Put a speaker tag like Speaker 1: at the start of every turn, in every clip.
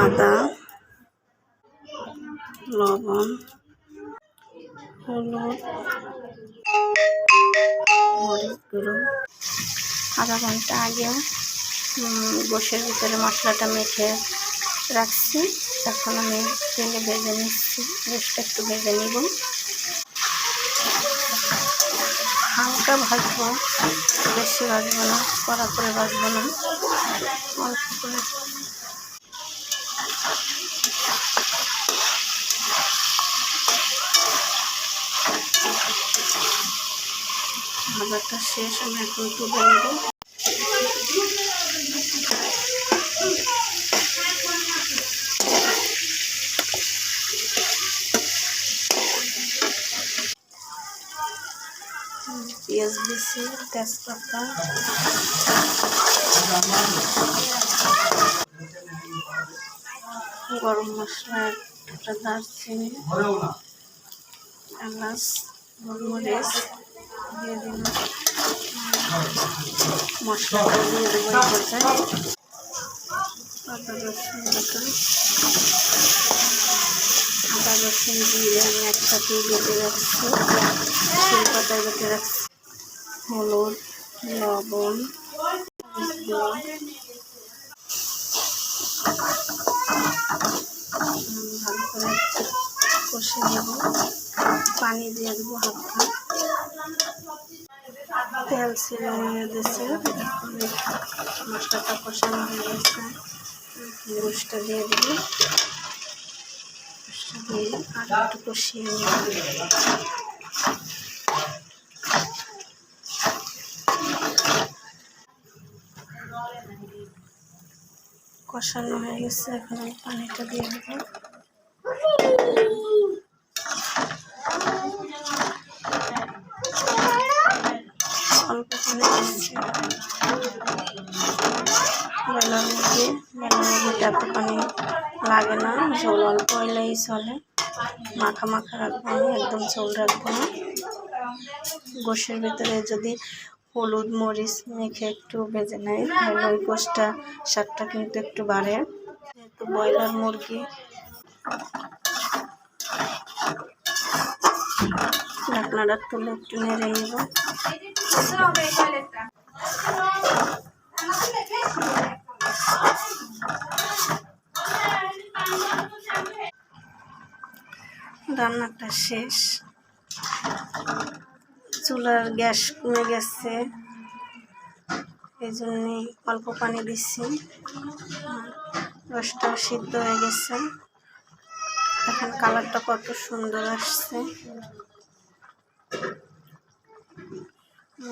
Speaker 1: আদা, লবণ, হলুদ, মরিচ গুঁড়ো। আধা ঘন্টা আগে গোশের ভিতরে মশলাটা মেখে রাখছি। এখন আমি তেলে ভেজে নিচ্ছি। গোশটা একটু ভেজে নিব, হালকা ভাজবো, বেশি ভাজবো না, কড়া করে ভাজবো না, অল্প করে। ভাজাটা শেষ, আমি এখন তুলে নেব। পেঁয়াজ দিছি, তেজপাতা, গরম মশলা, একটা দারচিনি, এলাচ, গোলমরিচ দিয়ে দিলাম। মশলাটা দিয়ে দেবো এই পর্যায়ে। আদা রসুন বাটা, আদা রসুন দিয়ে আমি একসাথে বেটে রাখছি, শিলপাতায় বেটে রাখছি। হলুদ, লবণ, ভালো করে কষে নেব। পানি দিয়ে দেবো হালকা, তেল ছেড়ে দিয়েছে। মশলাটা কষানো হয়ে গেছে, গোশটা দিয়ে দেবো। গোশটা দিয়ে আর একটু কষিয়ে নেব। কষানো হয়ে গেছে, এখন আমি পানিটা দিয়ে দেবো। অল্প পানি দিচ্ছি, বেলা মুরগিতে এত পানি লাগে না, ঝোল অল্প হইলেই চলে। মাখা মাখা রাখবো আমি, একদম ঝোল রাখবো না। গোশের ভিতরে যদি হলুদ মরিচ মেখে একটু ভেজে নেয় তাহলে ওই গোশটা স্বাদটা কিন্তু একটু বাড়ে। যেহেতু ব্রয়লার মুরগি, ঢাকনাটা তুলে একটু নেড়ে নেব। রান্নাটা শেষ, চুলার গ্যাস কমে গেছে, এই জন্যে অল্প পানি দিচ্ছি। রসটাও সিদ্ধ হয়ে গেছে, এখন কালারটা কত সুন্দর আসছে।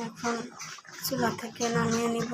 Speaker 1: এখন চুলা থেকে নামিয়ে নিব।